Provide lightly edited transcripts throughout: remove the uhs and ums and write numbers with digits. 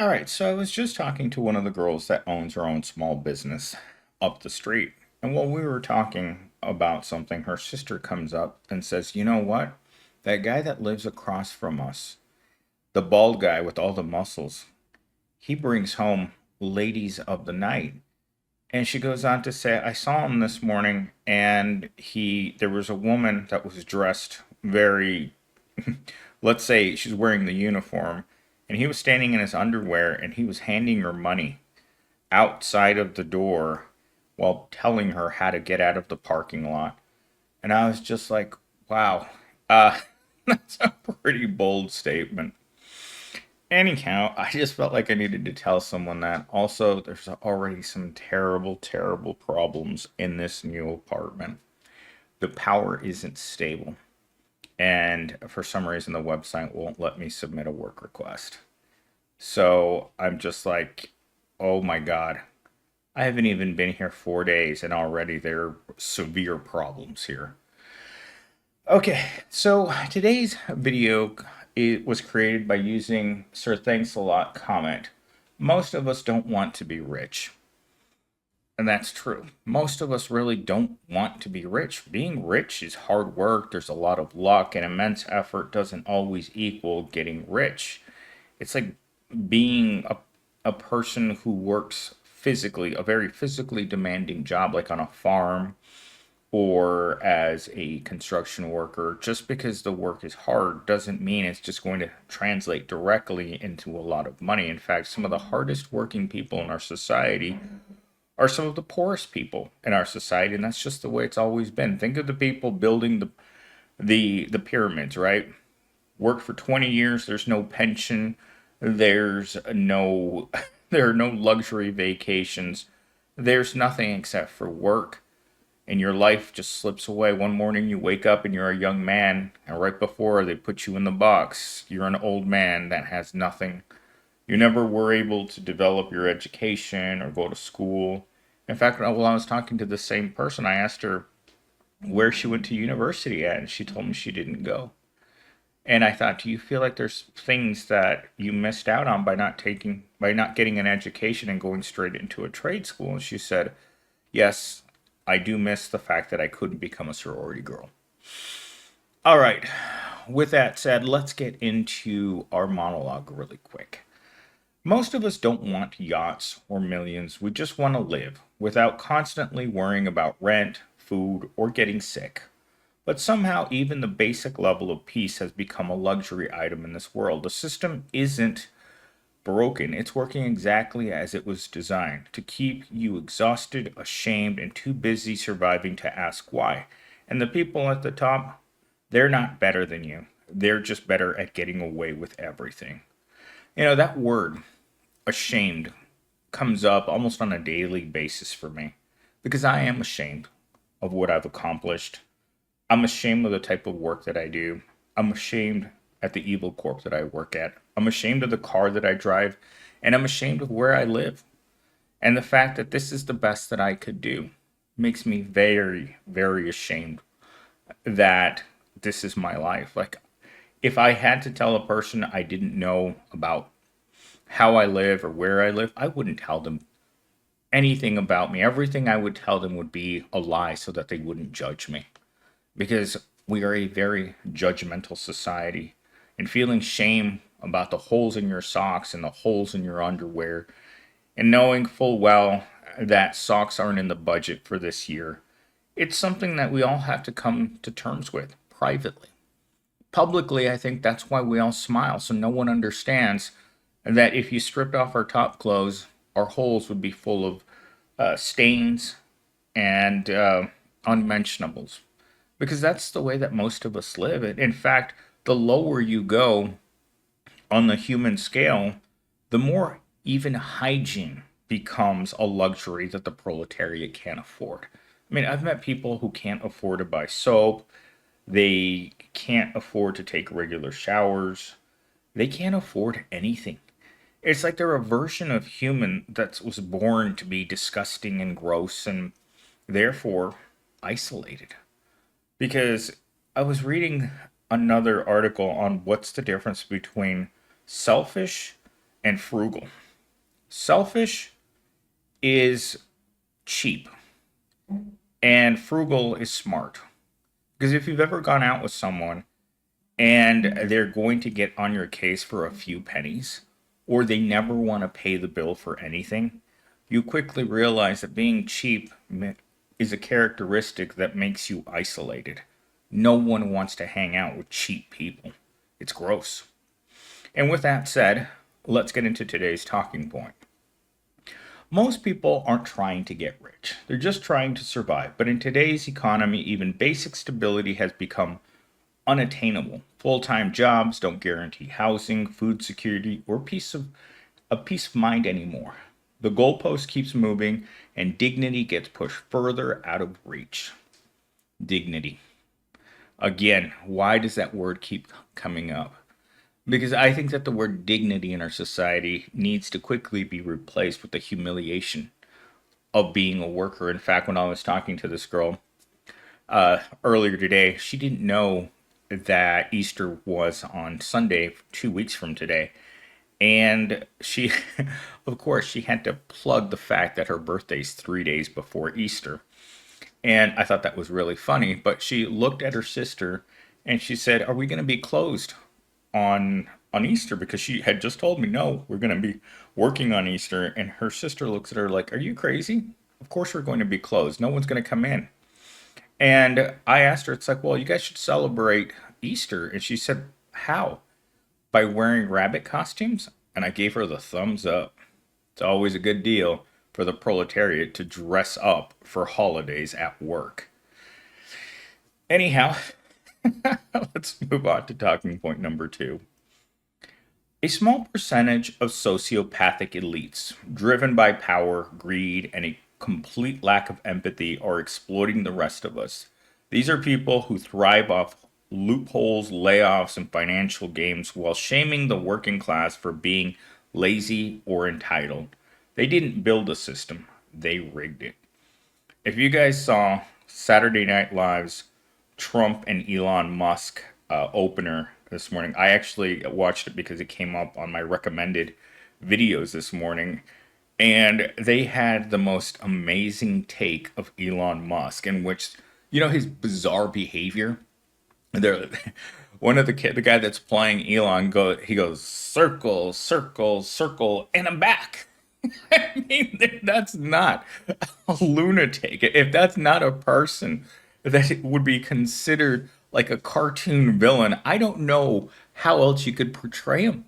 All right, so I was just talking to one of the girls that owns her own small business up the street. And while we were talking about something, her sister comes up and says, "You know what? That guy that lives across from us, the bald guy with all the muscles, he brings home ladies of the night." And she goes on to say, "I saw him this morning and there was a woman that was dressed very, let's say she's wearing the uniform, and he was standing in his underwear and he was handing her money outside of the door while telling her how to get out of the parking lot." And I was just like, wow, uh, that's a pretty bold statement. Anyhow, I just felt like I needed to tell someone that. Also, there's already some terrible, terrible problems in this new apartment. The power isn't stable, and for some reason, the website won't let me submit a work request. So I'm just like, oh my God. I haven't even been here 4 days, and already there are severe problems here. Okay, so today's video it was created by using Sir Thanks a Lot comment. Most of us don't want to be rich. And that's true. Most of us really don't want to be rich. Being rich is hard work, there's a lot of luck, and immense effort doesn't always equal getting rich. It's like being a person who works physically, a very physically demanding job, like on a farm or as a construction worker. Just because the work is hard doesn't mean it's just going to translate directly into a lot of money. In fact, some of the hardest working people in our society are some of the poorest people in our society, and that's just the way it's always been. Think of the people building the pyramids, right? Work for 20 years, there's no pension, there's no there are no luxury vacations. There's nothing except for work, and your life just slips away. One morning you wake up and you're a young man, and right before they put you in the box, you're an old man that has nothing. You never were able to develop your education or go to school. In fact, while I was talking to the same person, I asked her where she went to university at, and she told me she didn't go. And I thought, do you feel like there's things that you missed out on by not getting an education and going straight into a trade school? And she said, yes, I do miss the fact that I couldn't become a sorority girl. All right. With that said, let's get into our monologue really quick. Most of us don't want yachts or millions. We just want to live without constantly worrying about rent, food, or getting sick. But somehow, even the basic level of peace has become a luxury item in this world. The system isn't broken, it's working exactly as it was designed to keep you exhausted, ashamed, and too busy surviving to ask why. And the people at the top, they're not better than you, they're just better at getting away with everything. You know, that word, ashamed, comes up almost on a daily basis for me because I am ashamed of what I've accomplished. I'm ashamed of the type of work that I do. I'm ashamed at the evil corp that I work at. I'm ashamed of the car that I drive. And I'm ashamed of where I live. And the fact that this is the best that I could do makes me very, very ashamed that this is my life. Like, if I had to tell a person I didn't know about how I live or where I live, I wouldn't tell them anything about me. Everything I would tell them would be a lie so that they wouldn't judge me, because we are a very judgmental society. And feeling shame about the holes in your socks and the holes in your underwear, and knowing full well that socks aren't in the budget for this year, it's something that we all have to come to terms with privately. Publicly, I think that's why we all smile, so no one understands that if you stripped off our top clothes, our holes would be full of stains and unmentionables, because that's the way that most of us live. In fact, the lower you go on the human scale, the more even hygiene becomes a luxury that the proletariat can't afford. I mean, I've met people who can't afford to buy soap, they can't afford to take regular showers, they can't afford anything. It's like they're a version of human that was born to be disgusting and gross and therefore isolated. Because I was reading another article on what's the difference between selfish and frugal. Selfish is cheap, and frugal is smart. Because if you've ever gone out with someone and they're going to get on your case for a few pennies, or they never want to pay the bill for anything, you quickly realize that being cheap is a characteristic that makes you isolated. No one wants to hang out with cheap people. It's gross. And with that said, let's get into today's talking point. Most people aren't trying to get rich. They're just trying to survive. But in today's economy, even basic stability has become unattainable. Full-time jobs don't guarantee housing, food security, or peace of mind anymore. The goalpost keeps moving and dignity gets pushed further out of reach. Dignity. Again, why does that word keep coming up? Because I think that the word dignity in our society needs to quickly be replaced with the humiliation of being a worker. In fact, when I was talking to this girl earlier today, she didn't know that Easter was on Sunday, 2 weeks from today. And she, of course, she had to plug the fact that her birthday's 3 days before Easter. And I thought that was really funny. But she looked at her sister and she said, "Are we going to be closed on Easter?" Because she had just told me, "No, we're going to be working on Easter." And her sister looks at her like, "Are you crazy? Of course we're going to be closed. No one's going to come in." And I asked her, it's like, "Well, you guys should celebrate Easter." And she said, "How? By wearing rabbit costumes?" And I gave her the thumbs up. It's always a good deal for the proletariat to dress up for holidays at work. Anyhow, let's move on to talking point number two. A small percentage of sociopathic elites, driven by power, greed, and a complete lack of empathy, are exploiting the rest of us. These are people who thrive off loopholes, layoffs, and financial gains while shaming the working class for being lazy or entitled. They didn't build a system, they rigged it. If you guys saw Saturday Night Live's Trump and Elon Musk opener this morning, I actually watched it because it came up on my recommended videos this morning. And they had the most amazing take of Elon Musk, in which, his bizarre behavior. There, one of the guy that's playing Elon he goes circle, circle, circle, and I'm back. I mean, that's not a lunatic. If that's not a person that would be considered like a cartoon villain, I don't know how else you could portray him.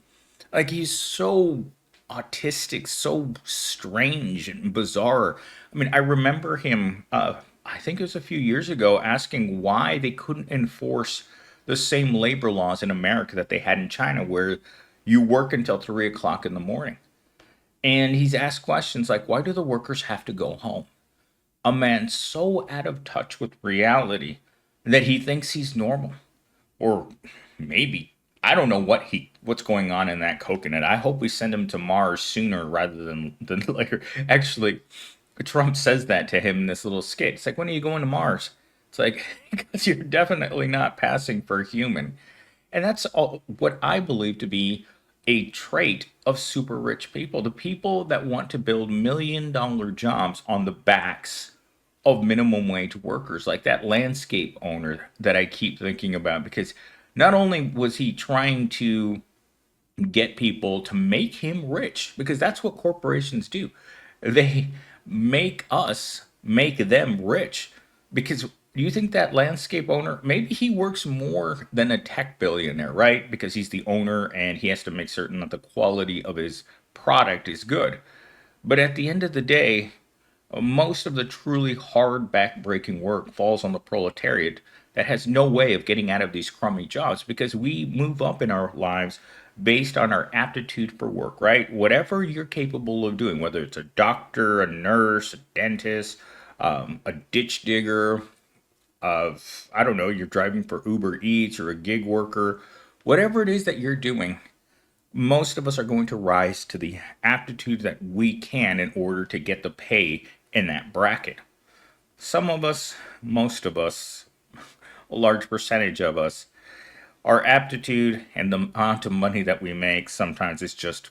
Like, he's so autistic, so strange and bizarre. I mean, I remember him, I think it was a few years ago, asking why they couldn't enforce the same labor laws in America that they had in China, where you work until 3 o'clock in the morning. And he's asked questions like, why do the workers have to go home? A man so out of touch with reality that he thinks he's normal. Or maybe, I don't know what's going on in that coconut. I hope we send him to Mars sooner rather than later. Actually, Trump says that to him in this little skit. It's like, when are you going to Mars? It's like, because you're definitely not passing for human. And that's all what I believe to be a trait of super rich people. The people that want to build $1 million jobs on the backs of minimum wage workers, like that landscape owner that I keep thinking about, because not only was he trying to get people to make him rich, because that's what corporations do. They make them rich. Because do you think that landscape owner, maybe he works more than a tech billionaire, right? Because he's the owner and he has to make certain that the quality of his product is good. But at the end of the day, most of the truly hard back-breaking work falls on the proletariat that has no way of getting out of these crummy jobs, because we move up in our lives based on our aptitude for work, right? Whatever you're capable of doing, whether it's a doctor, a nurse, a dentist, a ditch digger, I don't know, you're driving for Uber Eats or a gig worker, whatever it is that you're doing, most of us are going to rise to the aptitude that we can in order to get the pay in that bracket. Some of us, most of us, a large percentage of us, our aptitude and the amount of money that we make sometimes is just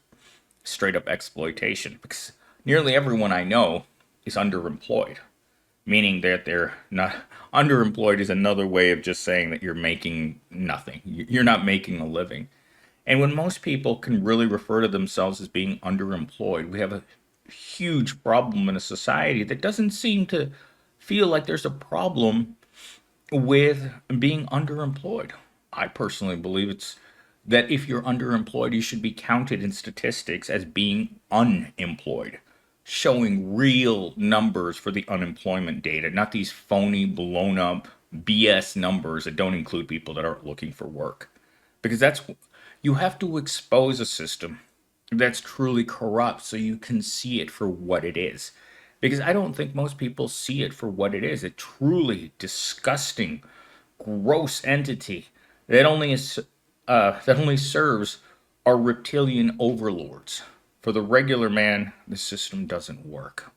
straight up exploitation, because nearly everyone I know is underemployed, meaning that they're not underemployed is another way of just saying that you're making nothing. You're not making a living. And when most people can really refer to themselves as being underemployed, we have a huge problem in a society that doesn't seem to feel like there's a problem with being underemployed. I personally believe it's that if you're underemployed, you should be counted in statistics as being unemployed, showing real numbers for the unemployment data, not these phony, blown up BS numbers that don't include people that aren't looking for work. Because that's, you have to expose a system that's truly corrupt so you can see it for what it is. Because I don't think most people see it for what it is. A truly disgusting, gross entity that only serves our reptilian overlords. For the regular man, the system doesn't work.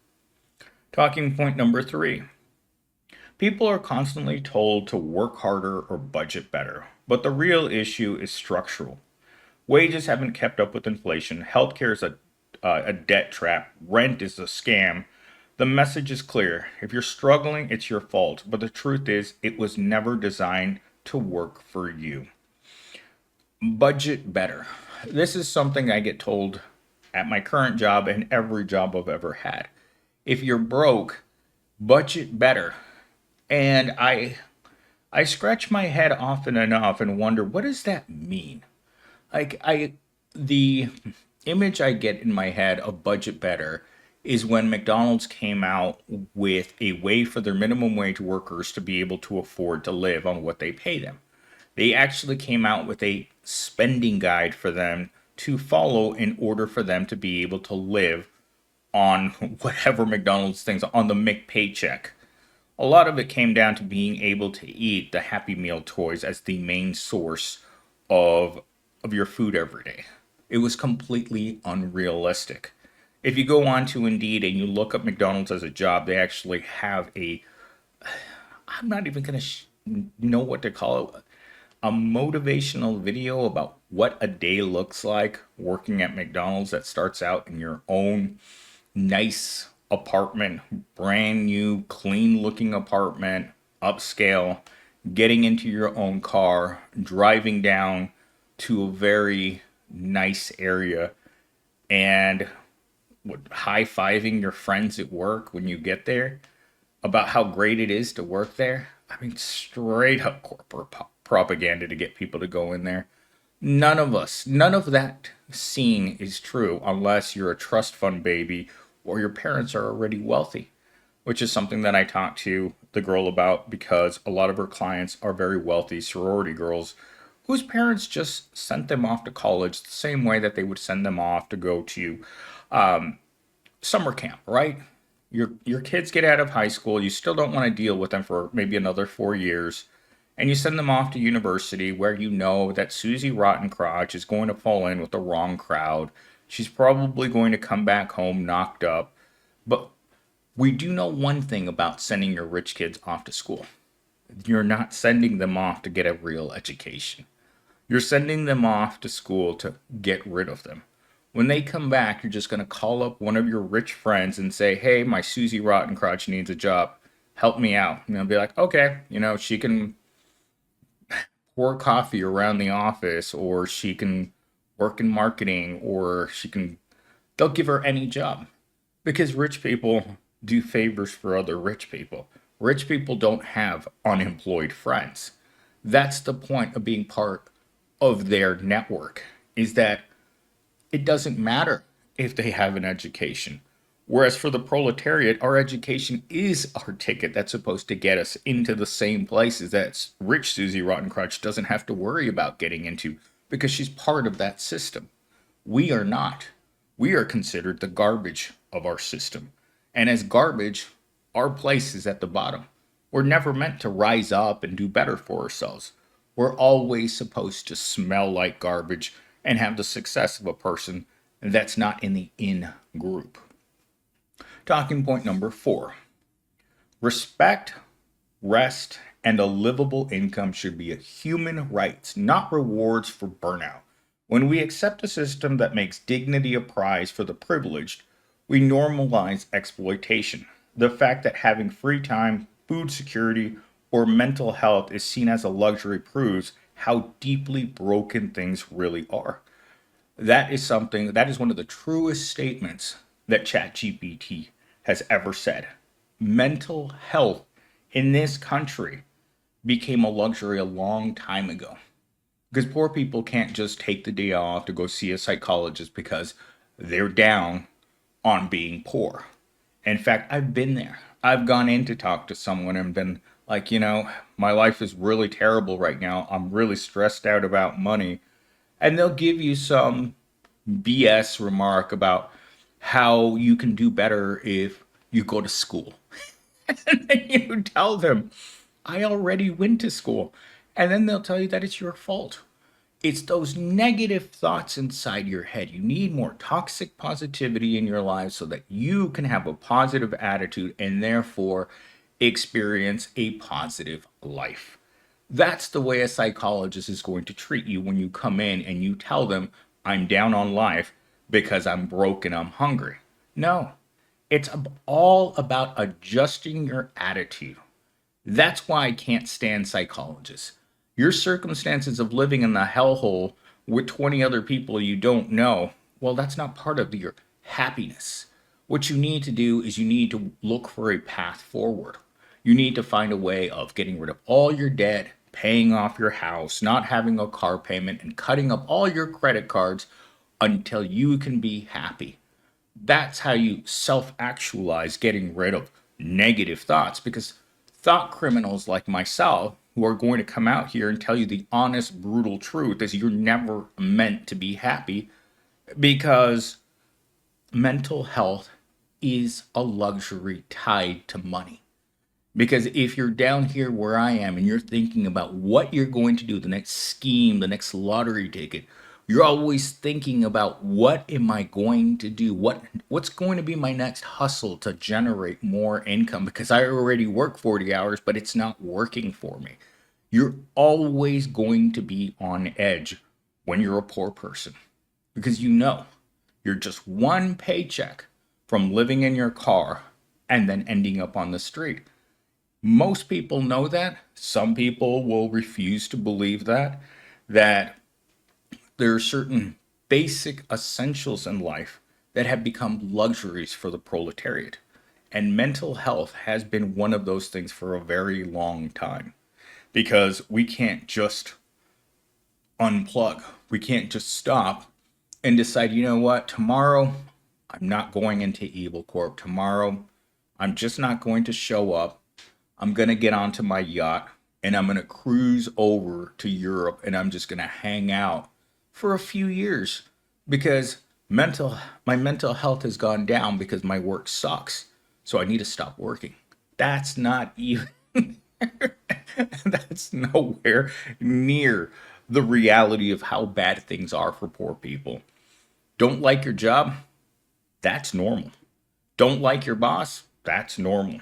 Talking point number 3. People are constantly told to work harder or budget better, but the real issue is structural. Wages haven't kept up with inflation. Healthcare is a debt trap. Rent is a scam. The message is clear. If you're struggling, it's your fault. But the truth is, it was never designed to work for you. Budget better. This is something I get told at my current job and every job I've ever had. If you're broke, budget better. And I scratch my head often enough and wonder, what does that mean? Like the image I get in my head of budget better is when McDonald's came out with a way for their minimum wage workers to be able to afford to live on what they pay them. They actually came out with a spending guide for them to follow in order for them to be able to live on whatever McDonald's things on the McPaycheck. A lot of it came down to being able to eat the Happy Meal toys as the main source of your food every day. It was completely unrealistic. If you go on to Indeed and you look up McDonald's as a job, they actually have a, I'm not even going to know what to call it, a motivational video about what a day looks like working at McDonald's that starts out in your own nice apartment, brand new, clean looking apartment, upscale, getting into your own car, driving down to a very nice area, and high-fiving your friends at work when you get there about how great it is to work there. I mean, straight up corporate propaganda to get people to go in there. None of that scene is true unless you're a trust fund baby or your parents are already wealthy, which is something that I talked to the girl about because a lot of her clients are very wealthy sorority girls whose parents just sent them off to college the same way that they would send them off to go to summer camp, right? Your kids get out of high school, you still don't want to deal with them for maybe another 4 years, and you send them off to university where you know that Susie Rottencrotch is going to fall in with the wrong crowd. She's probably going to come back home knocked up. But we do know one thing about sending your rich kids off to school. You're not sending them off to get a real education. You're sending them off to school to get rid of them. When they come back, you're just going to call up one of your rich friends and say, hey, my Susie Rottencrotch needs a job. Help me out. And they'll be like, okay, she can pour coffee around the office, or she can work in marketing, or they'll give her any job. Because rich people do favors for other rich people. Rich people don't have unemployed friends. That's the point of being part of their network, is that it doesn't matter if they have an education. Whereas for the proletariat, our education is our ticket that's supposed to get us into the same places that rich Susie Rottencrotch doesn't have to worry about getting into because she's part of that system. We are not. We are considered the garbage of our system. And as garbage, our place is at the bottom. We're never meant to rise up and do better for ourselves. We're always supposed to smell like garbage and have the success of a person that's not in the in group. Talking point number 4. Respect, rest, and a livable income should be a human right, not rewards for burnout. When we accept a system that makes dignity a prize for the privileged, we normalize exploitation. The fact that having free time, food security, or mental health is seen as a luxury proves how deeply broken things really are. That is one of the truest statements that ChatGPT has ever said. Mental health in this country became a luxury a long time ago because poor people can't just take the day off to go see a psychologist because they're down on being poor. In fact, I've been there. I've gone in to talk to someone and been like, my life is really terrible right now. I'm really stressed out about money. And they'll give you some BS remark about how you can do better if you go to school. And then you tell them, I already went to school. And then they'll tell you that it's your fault. It's those negative thoughts inside your head. You need more toxic positivity in your life so that you can have a positive attitude and therefore experience a positive life. That's the way a psychologist is going to treat you when you come in and you tell them, I'm down on life because I'm broke and I'm hungry. No, it's all about adjusting your attitude. That's why I can't stand psychologists. Your circumstances of living in the hellhole with 20 other people you don't know, well, that's not part of your happiness. What you need to do is you need to look for a path forward. You need to find a way of getting rid of all your debt, paying off your house, not having a car payment, and cutting up all your credit cards until you can be happy. That's how you self actualize getting rid of negative thoughts because thought criminals like myself who are going to come out here and tell you the honest, brutal truth is you're never meant to be happy because mental health is a luxury tied to money. Because if you're down here where I am and you're thinking about what you're going to do, the next scheme, the next lottery ticket, you're always thinking about what am I going to do? What's going to be my next hustle to generate more income because I already work 40 hours but it's not working for me. You're always going to be on edge when you're a poor person because you're just one paycheck from living in your car and then ending up on the street. Most people know that. Some people will refuse to believe that there are certain basic essentials in life that have become luxuries for the proletariat. And mental health has been one of those things for a very long time because we can't just unplug. We can't just stop and decide, you know what, tomorrow I'm not going into Evil Corp. Tomorrow I'm just not going to show up. I'm going to get onto my yacht and I'm going to cruise over to Europe and I'm just going to hang out for a few years because my mental health has gone down because my work sucks. So I need to stop working. That's not even that's nowhere near the reality of how bad things are for poor people. Don't like your job? That's normal. Don't like your boss? That's normal.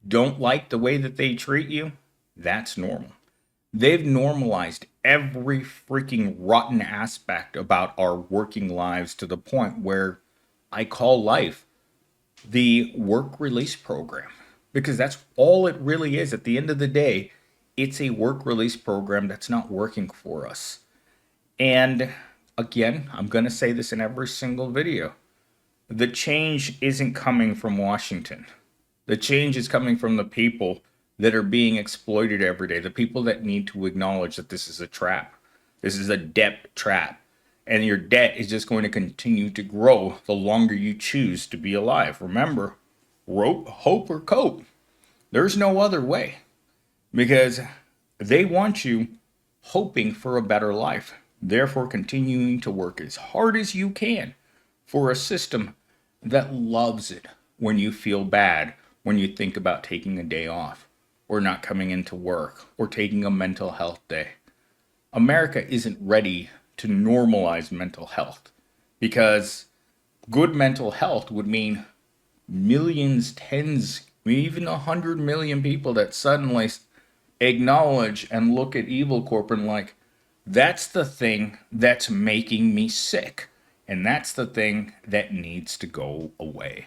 Don't like the way that they treat you? That's normal. They've normalized every freaking rotten aspect about our working lives to the point where I call life the work release program because that's all it really is. At the end of the day, it's a work release program that's not working for us. And again, I'm going to say this in every single video. The change isn't coming from Washington. The change is coming from the people that are being exploited every day, the people that need to acknowledge that this is a trap. This is a debt trap. And your debt is just going to continue to grow the longer you choose to be alive. Remember, hope or cope. There's no other way because they want you hoping for a better life, therefore continuing to work as hard as you can for a system that loves it when you feel bad, when you think about taking a day off or not coming into work or taking a mental health day. America isn't ready to normalize mental health because good mental health would mean millions, tens, even 100 million people that suddenly acknowledge and look at Evil Corp and like, That's the thing that's making me sick. And that's the thing that needs to go away.